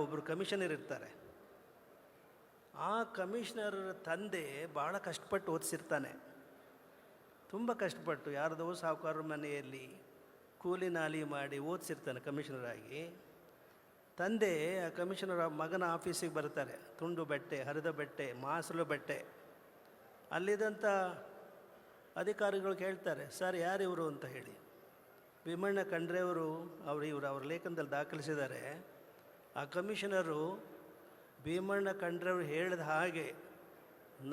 ಒಬ್ಬರು ಕಮಿಷನರ್ ಇರ್ತಾರೆ. ಆ ಕಮಿಷನರ್ ತಂದೆ ಭಾಳ ಕಷ್ಟಪಟ್ಟು ಓದಿಸಿರ್ತಾನೆ, ತುಂಬ ಕಷ್ಟಪಟ್ಟು ಯಾರ್ದೋ ಸಾಹುಕಾರರ ಮನೆಯಲ್ಲಿ ಕೂಲಿ ನಾಲಿ ಮಾಡಿ ಓದಿಸಿರ್ತಾನೆ ಕಮಿಷನರ್ ಆಗಿ. ತಂದೆ ಆ ಕಮಿಷನರ್ ಮಗನ ಆಫೀಸಿಗೆ ಬರ್ತಾರೆ, ತುಂಡು ಬಟ್ಟೆ, ಹರಿದ ಬಟ್ಟೆ, ಮಾಸಲು ಬಟ್ಟೆ. ಅಲ್ಲಿದ್ದಂಥ ಅಧಿಕಾರಿಗಳು ಕೇಳ್ತಾರೆ, ಸರ್ ಯಾರಿವರು ಅಂತ ಹೇಳಿ. ಭೀಮಣ್ಣ ಖಂಡ್ರೆಯವರು ಅವ್ರ ಲೇಖನದಲ್ಲಿ ದಾಖಲಿಸಿದ್ದಾರೆ, ಆ ಕಮಿಷನರು ಭೀಮಣ್ಣ ಖಂಡ್ರೆಯವರು ಹೇಳಿದ ಹಾಗೆ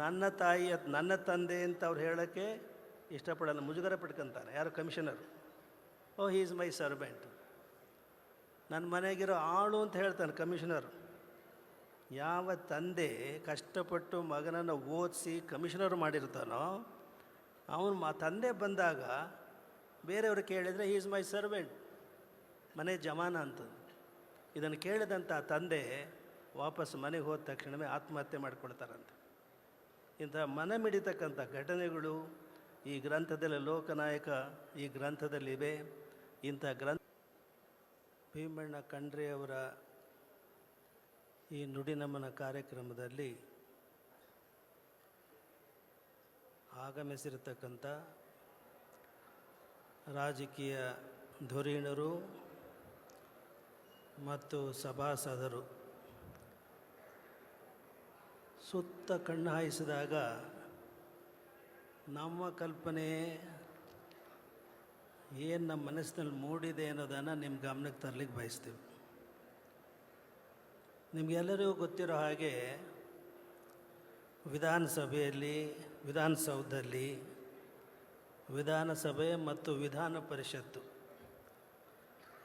ನನ್ನ ತಂದೆ ಅಂತ ಅವ್ರು ಹೇಳೋಕ್ಕೆ ಇಷ್ಟಪಡಲ್ಲ, ಮುಜುಗರ ಪಡ್ಕೊತಾನೆ. ಯಾರು commissioner? Oh he is my servant, ನನ್ನ ಮನೆಗಿರೋ ಆಳು ಅಂತ ಹೇಳ್ತಾನೆ ಕಮಿಷನರು. ಯಾವ ತಂದೆ ಕಷ್ಟಪಟ್ಟು ಮಗನನ್ನು ಓದಿಸಿ ಕಮಿಷನರ್ ಮಾಡಿರ್ತಾನೋ ಅವನು ತಂದೆ ಬಂದಾಗ ಬೇರೆಯವರು ಕೇಳಿದರೆ ಹೀ ಈಸ್ ಮೈ ಸರ್ವೆಂಟ್, ಮನೆ ಜಮಾನ ಅಂತ. ಇದನ್ನು ಕೇಳಿದಂಥ ತಂದೆ ವಾಪಸ್ ಮನೆಗೆ ಹೋದ ತಕ್ಷಣವೇ ಆತ್ಮಹತ್ಯೆ ಮಾಡಿಕೊಳ್ತಾರಂತೆ. ಇಂಥ ಮನ ಮಿಡಿತಕ್ಕಂಥ ಘಟನೆಗಳು ಈ ಗ್ರಂಥದಲ್ಲಿ, ಲೋಕನಾಯಕ ಈ ಗ್ರಂಥದಲ್ಲಿವೆ. ಇಂಥ ಭೀಮಣ್ಣ ಖಂಡ್ರೆಯವರ ಈ ನುಡಿನಮನ ಕಾರ್ಯಕ್ರಮದಲ್ಲಿ ಆಗಮಿಸಿರತಕ್ಕಂಥ ರಾಜಕೀಯ ಧುರೀಣರು ಮತ್ತು ಸಭಾಸದರು ಸುತ್ತ ಕಣ್ಣು ಹಾಯಿಸಿದಾಗ ನಮ್ಮ ಕಲ್ಪನೆ ಏನು ನಮ್ಮ ಮನಸ್ಸಿನಲ್ಲಿ ಮೂಡಿದೆ ಅನ್ನೋದನ್ನು ನಿಮ್ಮ ಗಮನಕ್ಕೆ ತರಲಿಕ್ಕೆ ಬಯಸ್ತೀವಿ. ನಿಮಗೆಲ್ಲರಿಗೂ ಗೊತ್ತಿರೋ ಹಾಗೆ ವಿಧಾನಸೌಧದಲ್ಲಿ ವಿಧಾನಸಭೆ ಮತ್ತು ವಿಧಾನ ಪರಿಷತ್ತು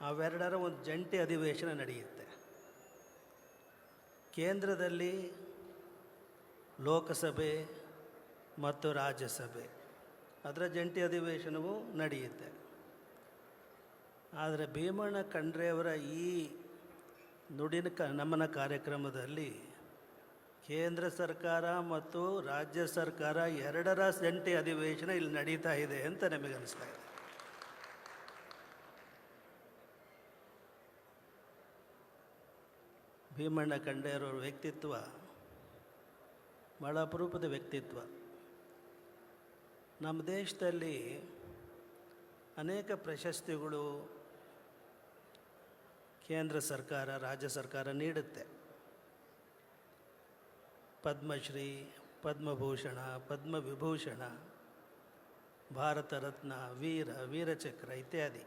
ಅವೆರಡರ ಒಂದು ಜಂಟಿ ಅಧಿವೇಶನ ನಡೆಯುತ್ತೆ. ಕೇಂದ್ರದಲ್ಲಿ ಲೋಕಸಭೆ ಮತ್ತು ರಾಜ್ಯಸಭೆ ಅದರ ಜಂಟಿ ಅಧಿವೇಶನವೂ ನಡೆಯುತ್ತೆ. ಆದರೆ ಭೀಮಣ್ಣ ಖಂಡ್ರೆಯವರ ಈ ನಮನ ಕಾರ್ಯಕ್ರಮದಲ್ಲಿ ಕೇಂದ್ರ ಸರ್ಕಾರ ಮತ್ತು ರಾಜ್ಯ ಸರ್ಕಾರ ಎರಡರ ಜಂಟಿ ಅಧಿವೇಶನ ಇಲ್ಲಿ ನಡೀತಾ ಇದೆ ಅಂತ ನಮಗನ್ನಿಸ್ತಾ ಇದೆ. ಭೀಮಣ್ಣ ಖಂಡ್ರೆಯವರ ವ್ಯಕ್ತಿತ್ವ ಭಾಳ ಅಪರೂಪದ ವ್ಯಕ್ತಿತ್ವ. ನಮ್ಮ ದೇಶದಲ್ಲಿ ಅನೇಕ ಪ್ರಶಸ್ತಿಗಳು ಕೇಂದ್ರ ಸರ್ಕಾರ, ರಾಜ್ಯ ಸರ್ಕಾರ ನೀಡುತ್ತೆ. ಪದ್ಮಶ್ರೀ, ಪದ್ಮಭೂಷಣ, ಪದ್ಮವಿಭೂಷಣ, ಭಾರತ ರತ್ನ, ವೀರಚಕ್ರ ಇತ್ಯಾದಿ.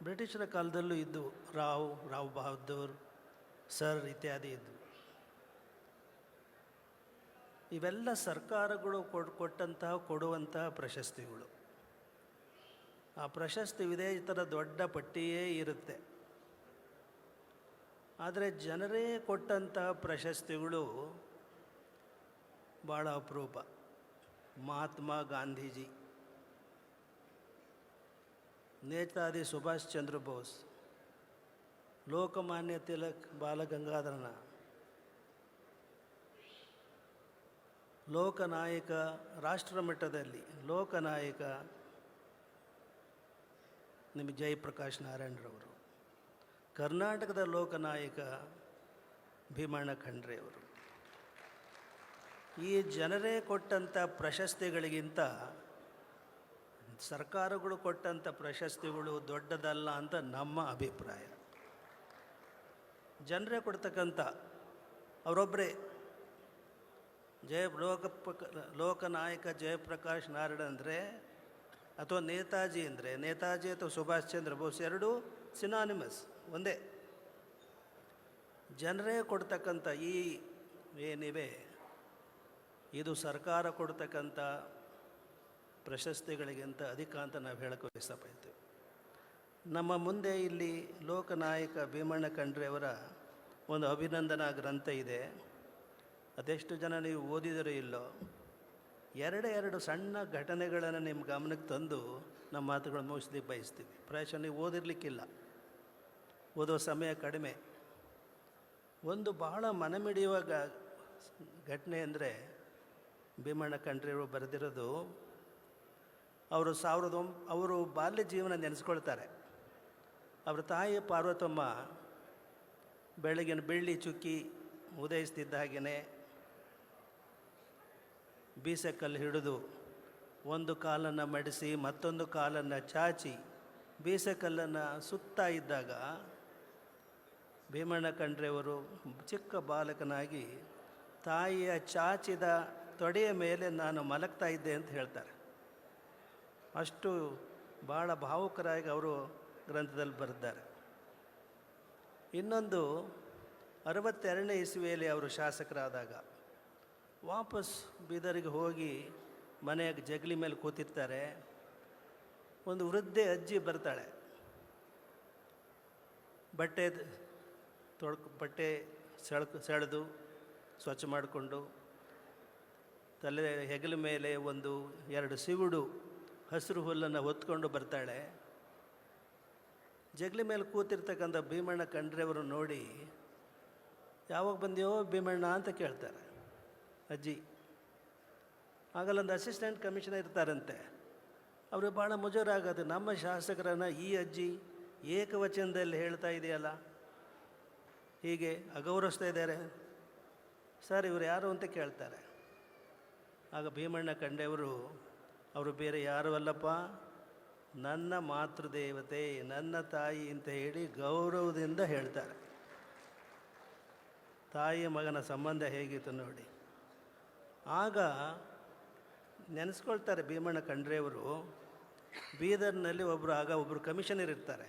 ಬ್ರಿಟಿಷರ ಕಾಲದಲ್ಲೂ ಇದ್ದು, ರಾವ್ ಬಹದ್ದೂರ್, ಸರ್ ಇತ್ಯಾದಿ ಇದ್ದು. ಇವೆಲ್ಲ ಸರ್ಕಾರಗಳು ಕೊಡುವಂತಹ ಪ್ರಶಸ್ತಿಗಳು. ಆ ಪ್ರಶಸ್ತಿ ವಿಧೇಯತರ ದೊಡ್ಡ ಪಟ್ಟಿಯೇ ಇರುತ್ತೆ. ಆದರೆ ಜನರೇ ಕೊಟ್ಟಂತಹ ಪ್ರಶಸ್ತಿಗಳು ಭಾಳ ಅಪರೂಪ. ಮಹಾತ್ಮ ಗಾಂಧೀಜಿ, ನೇತಾಜಿ ಸುಭಾಷ್ ಚಂದ್ರ ಬೋಸ್, ಲೋಕಮಾನ್ಯ ತಿಲಕ್, ಬಾಲಗಂಗಾಧರನ, ಲೋಕನಾಯಕ ರಾಷ್ಟ್ರ ಮಟ್ಟದಲ್ಲಿ ಲೋಕನಾಯಕ ನಿಮಗೆ ಜಯಪ್ರಕಾಶ್ ನಾರಾಯಣರವರು, ಕರ್ನಾಟಕದ ಲೋಕನಾಯಕ ಭೀಮಣ್ಣ ಖಂಡ್ರೆಯವರು. ಈ ಜನರೇ ಕೊಟ್ಟಂಥ ಪ್ರಶಸ್ತಿಗಳಿಗಿಂತ ಸರ್ಕಾರಗಳು ಕೊಟ್ಟಂಥ ಪ್ರಶಸ್ತಿಗಳು ದೊಡ್ಡದಲ್ಲ ಅಂತ ನಮ್ಮ ಅಭಿಪ್ರಾಯ. ಜನರೇ ಕೊಡ್ತಕ್ಕಂಥ ಅವರೊಬ್ಬರೇ ಲೋಕನಾಯಕ ಜಯಪ್ರಕಾಶ್ ನಾರಾಯಣ ಅಂದರೆ, ಅಥವಾ ನೇತಾಜಿ ಅಂದರೆ, ನೇತಾಜಿ ಅಥವಾ ಸುಭಾಷ್ ಚಂದ್ರ ಬೋಸ್ ಎರಡೂ ಸಿನಾನಿಮಸ್, ಒಂದೇ. ಜನರೇ ಕೊಡ್ತಕ್ಕಂಥ ಈ ಏನಿವೆ ಇದು ಸರ್ಕಾರ ಕೊಡ್ತಕ್ಕಂಥ ಪ್ರಶಸ್ತಿಗಳಿಗಿಂತ ಅಧಿಕ ಅಂತ ನಾವು ಹೇಳೋಕ್ಕೆ ಇಷ್ಟಪಡ್ತೀವಿ. ನಮ್ಮ ಮುಂದೆ ಇಲ್ಲಿ ಲೋಕನಾಯಕ ಭೀಮಣ್ಣ ಖಂಡ್ರೆಯವರ ಒಂದು ಅಭಿನಂದನಾ ಗ್ರಂಥ ಇದೆ. ಅದೆಷ್ಟು ಜನ ನೀವು ಓದಿದರೂ ಇಲ್ಲೋ, ಎರಡು ಸಣ್ಣ ಘಟನೆಗಳನ್ನು ನಿಮ್ಮ ಗಮನಕ್ಕೆ ತಂದು ನಮ್ಮ ಮಾತುಗಳನ್ನು ಮುಗಿಸ್ಲಿಕ್ಕೆ ಬಯಸ್ತೀವಿ. ಪ್ರಾಯಶಃ ನೀವು ಓದಿರಲಿಕ್ಕಿಲ್ಲ, ಓದೋ ಸಮಯ ಕಡಿಮೆ. ಒಂದು ಬಹಳ ಮನಮಿಡಿಯುವ ಘಟನೆ ಅಂದರೆ ಭೀಮಣ್ಣ ಖಂಡ್ರೆಯವರು ಬರೆದಿರೋದು, ಅವರು ಬಾಲ್ಯ ಜೀವನ ನೆನೆಸ್ಕೊಳ್ತಾರೆ. ಅವರ ತಾಯಿ ಪಾರ್ವತಮ್ಮ ಬೆಳಗಿನ ಬೆಳ್ಳಿ ಚುಕ್ಕಿ ಉದಯಿಸ್ತಿದ್ದ ಹಾಗೆಯೇ ಬೀಸಕಲ್ಲು ಹಿಡಿದು ಒಂದು ಕಾಲನ್ನು ಮಡಿಸಿ ಮತ್ತೊಂದು ಕಾಲನ್ನು ಚಾಚಿ ಬೀಸಕಲ್ಲನ್ನು ಸುತ್ತಾ ಇದ್ದಾಗ ಭೀಮಣ್ಣ ಖಂಡ್ರೆಯವರು ಚಿಕ್ಕ ಬಾಲಕನಾಗಿ ತಾಯಿಯ ಚಾಚಿದ ತೊಡೆಯ ಮೇಲೆ ನಾನು ಮಲಗ್ತಾ ಇದ್ದೆ ಅಂತ ಹೇಳ್ತಾರೆ. ಅಷ್ಟು ಭಾಳ ಭಾವುಕರಾಗಿ ಅವರು ಗ್ರಂಥದಲ್ಲಿ ಬರೆದಿದ್ದಾರೆ. ಇನ್ನೊಂದು 62ನೇ ಇಸ್ವಿಯಲ್ಲಿ ಅವರು ಶಾಸಕರಾದಾಗ ವಾಪಸ್ ಬೀದರಿಗೆ ಹೋಗಿ ಮನೆಯ ಜಗಲಿ ಮೇಲೆ ಕೂತಿರ್ತಾರೆ. ಒಂದು ವೃದ್ಧೆ ಅಜ್ಜಿ ಬರ್ತಾಳೆ. ಬಟ್ಟೆ ಸೆಳೆದು ಸ್ವಚ್ಛ ಮಾಡಿಕೊಂಡು ತಲೆ ಹೆಗಲ ಮೇಲೆ 1-2 ಸಿವುಡು ಹಸಿರು ಹುಲ್ಲನ್ನು ಹೊತ್ಕೊಂಡು ಬರ್ತಾಳೆ. ಜಗಲಿ ಮೇಲೆ ಕೂತಿರ್ತಕ್ಕಂಥ ಭೀಮಣ್ಣ ಖಂಡ್ರೆಯವರು ನೋಡಿ, ಯಾವಾಗ ಬಂದೆಯೋ ಭೀಮಣ್ಣ ಅಂತ ಕೇಳ್ತಾರೆ ಅಜ್ಜಿ. ಆಗಲ್ಲೊಂದು ಅಸಿಸ್ಟೆಂಟ್ ಕಮಿಷನರ್ ಇರ್ತಾರಂತೆ. ಅವ್ರಿಗೆ ಭಾಳ ಮುಜುಗರಾಗತ್ತೆ, ನಮ್ಮ ಶಾಸಕರನ್ನು ಈ ಅಜ್ಜಿ ಏಕವಚನದಲ್ಲಿ ಹೇಳ್ತಾ ಇದೆಯಲ್ಲ, ಹೀಗೆ ಅಗೌರವಿಸ್ತಾ ಇದ್ದಾರೆ. ಸರ್ ಇವರು ಯಾರು ಅಂತ ಕೇಳ್ತಾರೆ. ಆಗ ಭೀಮಣ್ಣ ಖಂಡ್ರೆಯವರು, ಅವರು ಬೇರೆ ಯಾರು ಅಲ್ಲಪ್ಪ, ನನ್ನ ಮಾತೃದೇವತೆ, ನನ್ನ ತಾಯಿ ಅಂತ ಹೇಳಿ ಗೌರವದಿಂದ ಹೇಳ್ತಾರೆ. ತಾಯಿ ಮಗನ ಸಂಬಂಧ ಹೇಗಿತ್ತು ನೋಡಿ. ಆಗ ನೆನೆಸ್ಕೊಳ್ತಾರೆ ಭೀಮಣ್ಣ ಖಂಡ್ರೆಯವರು, ಬೀದರ್ನಲ್ಲಿ ಒಬ್ಬರು ಕಮಿಷನರ್ ಇರ್ತಾರೆ.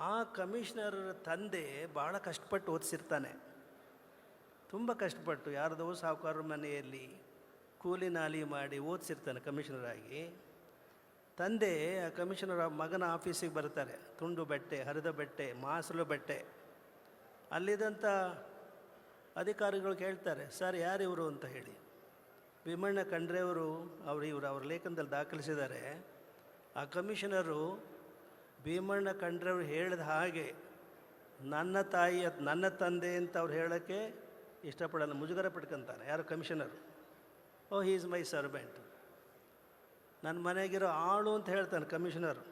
ಆ ಕಮಿಷನರ್ ತಂದೆ ಭಾಳ ಕಷ್ಟಪಟ್ಟು ಓದಿಸಿರ್ತಾನೆ, ತುಂಬ ಕಷ್ಟಪಟ್ಟು ಯಾರ್ದೋ ಸಾಹುಕಾರ ಮನೆಯಲ್ಲಿ ಕೂಲಿ ನಾಲಿ ಮಾಡಿ ಓದಿಸಿರ್ತಾನೆ ಕಮಿಷನರ್ ಆಗಿ. ತಂದೆ ಆ ಕಮಿಷನರ್ ಮಗನ ಆಫೀಸಿಗೆ ಬರ್ತಾರೆ. ತುಂಡು ಬಟ್ಟೆ, ಹರಿದ ಬಟ್ಟೆ, ಮಾಸಲು ಬಟ್ಟೆ. ಅಲ್ಲಿದ್ದಂಥ ಅಧಿಕಾರಿಗಳು ಕೇಳ್ತಾರೆ, ಸರ್ ಯಾರು ಇವರು ಅಂತ ಹೇಳಿ. ಭೀಮಣ್ಣ ಖಂಡ್ರೆಯವರು ಅವ್ರ ಲೇಖನದಲ್ಲಿ ದಾಖಲಿಸಿದ್ದಾರೆ, ಆ ಕಮಿಷನರು ಭೀಮಣ್ಣ ಖಂಡ್ರೆಯವರು ಹೇಳಿದ ಹಾಗೆ ನನ್ನ ತಾಯಿ ನನ್ನ ತಂದೆ ಅಂತ ಅವ್ರು ಹೇಳೋಕ್ಕೆ ಇಷ್ಟಪಡಲ್ಲ, ಮುಜುಗರ ಪಡ್ಕೊತಾನೆ. ಯಾರು commissioner? Oh he is my servant, ನನ್ನ ಮನೆಗಿರೋ ಆಳು ಅಂತ ಹೇಳ್ತಾನೆ ಕಮಿಷನರು.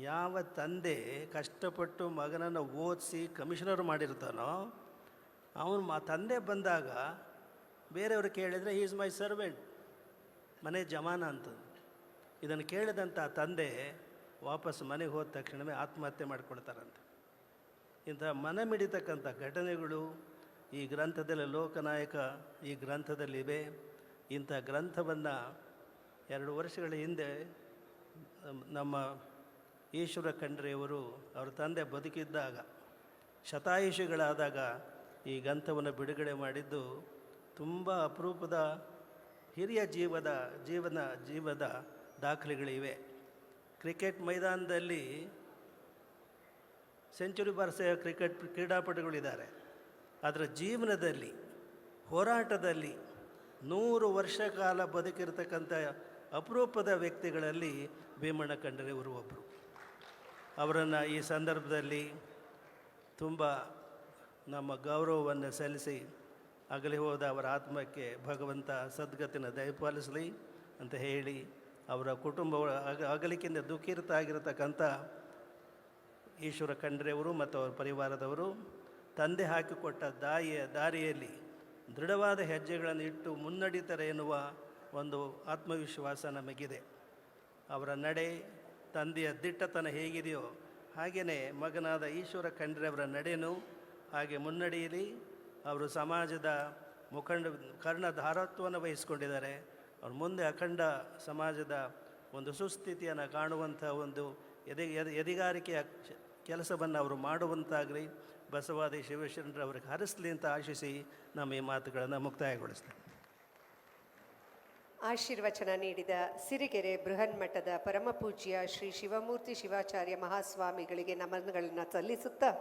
ಯಾವ ತಂದೆ ಕಷ್ಟಪಟ್ಟು ಮಗನನ್ನು ಓದಿಸಿ ಕಮಿಷನರ್ ಮಾಡಿರ್ತಾನೋ ಅವನು ತಂದೆ ಬಂದಾಗ ಬೇರೆಯವರು ಕೇಳಿದರೆ ಹೀ ಈಸ್ ಮೈ ಸರ್ವೆಂಟ್, ಮನೆ ಜಮಾನ ಅಂತ. ಇದನ್ನು ಕೇಳಿದಂಥ ತಂದೆ ವಾಪಸ್ ಮನೆಗೆ ಹೋದ ತಕ್ಷಣವೇ ಆತ್ಮಹತ್ಯೆ ಮಾಡಿಕೊಳ್ತಾರಂತೆ. ಇಂಥ ಮನ ಮಿಡಿತಕ್ಕಂಥ ಘಟನೆಗಳು ಈ ಗ್ರಂಥದಲ್ಲಿ, ಲೋಕನಾಯಕ ಈ ಗ್ರಂಥದಲ್ಲಿವೆ. ಇಂಥ ಗ್ರಂಥವನ್ನು 2 ವರ್ಷಗಳ ಹಿಂದೆ ನಮ್ಮ ಈಶ್ವರ ಖಂಡ್ರೆಯವರು ಅವ್ರ ತಂದೆ ಬದುಕಿದ್ದಾಗ ಶತಾಯುಷಿಗಳಾದಾಗ ಈ ಗ್ರಂಥವನ್ನು ಬಿಡುಗಡೆ ಮಾಡಿದ್ದು ತುಂಬ ಅಪರೂಪದ ಹಿರಿಯ ಜೀವದ ದಾಖಲೆಗಳಿವೆ. ಕ್ರಿಕೆಟ್ ಮೈದಾನದಲ್ಲಿ ಸೆಂಚುರಿ ಬಾರಿಸೋ ಕ್ರೀಡಾಪಟುಗಳಿದ್ದಾರೆ. ಅದರ ಜೀವನದಲ್ಲಿ, ಹೋರಾಟದಲ್ಲಿ 100 ವರ್ಷ ಕಾಲ ಬದುಕಿರ್ತಕ್ಕಂಥ ಅಪರೂಪದ ವ್ಯಕ್ತಿಗಳಲ್ಲಿ ಭೀಮಣ್ಣ ಖಂಡ್ರೆಯವರು ಒಬ್ಬರು. ಅವರನ್ನು ಈ ಸಂದರ್ಭದಲ್ಲಿ ತುಂಬ ನಮ್ಮ ಗೌರವವನ್ನು ಸಲ್ಲಿಸಿ ಅಗಲಿ ಹೋದ ಅವರ ಆತ್ಮಕ್ಕೆ ಭಗವಂತ ಸದ್ಗತಿನ ದಯಪಾಲಿಸಲಿ ಅಂತ ಹೇಳಿ, ಅವರ ಕುಟುಂಬ ಅಗಲಿಕೆಯಿಂದ ದುಃಖಿತರಾಗಿರತಕ್ಕಂಥ ಈಶ್ವರ ಖಂಡ್ರೆಯವರು ಮತ್ತು ಅವರ ಪರಿವಾರದವರು ತಂದೆ ಹಾಕಿಕೊಟ್ಟ ದಾರಿಯಲ್ಲಿ ದೃಢವಾದ ಹೆಜ್ಜೆಗಳನ್ನು ಇಟ್ಟು ಮುನ್ನಡೀತಾರೆ ಎನ್ನುವ ಒಂದು ಆತ್ಮವಿಶ್ವಾಸ ನಮಗಿದೆ. ಅವರ ನಡೆ, ತಂದೆಯ ದಿಟ್ಟತನ ಹೇಗಿದೆಯೋ ಹಾಗೆಯೇ ಮಗನಾದ ಈಶ್ವರ ಖಂಡ್ರೆಯವರ ನಡೆಯೂ ಹಾಗೆ ಮುನ್ನಡೆಯಲಿ. ಅವರು ಸಮಾಜದ ಕರ್ಣಧಾರತ್ವವನ್ನು ವಹಿಸ್ಕೊಂಡಿದ್ದಾರೆ. ಅವ್ರ ಮುಂದೆ ಅಖಂಡ ಸಮಾಜದ ಒಂದು ಸುಸ್ಥಿತಿಯನ್ನು ಕಾಣುವಂಥ ಒಂದು ಎದೆಗಾರಿಕೆಯ ಕೆಲಸವನ್ನು ಅವರು ಮಾಡುವಂತಾಗಲಿ ಬಸವಾದಿ ಶಿವಶರಣರು ಅವ್ರಿಗೆ ಹರಿಸಲಿ ಅಂತ ಆಶಿಸಿ ನಮ್ಮ ಈ ಮಾತುಗಳನ್ನು ಮುಕ್ತಾಯಗೊಳಿಸ್ತೇನೆ. ಆಶೀರ್ವಚನ ನೀಡಿದ ಸಿರಿಗೆರೆ ಬೃಹನ್ಮಠದ ಪರಮಪೂಜ್ಯ ಶ್ರೀ ಶಿವಮೂರ್ತಿ ಶಿವಾಚಾರ್ಯ ಮಹಾಸ್ವಾಮಿಗಳಿಗೆ ನಮನಗಳನ್ನು ಸಲ್ಲಿಸುತ್ತಾ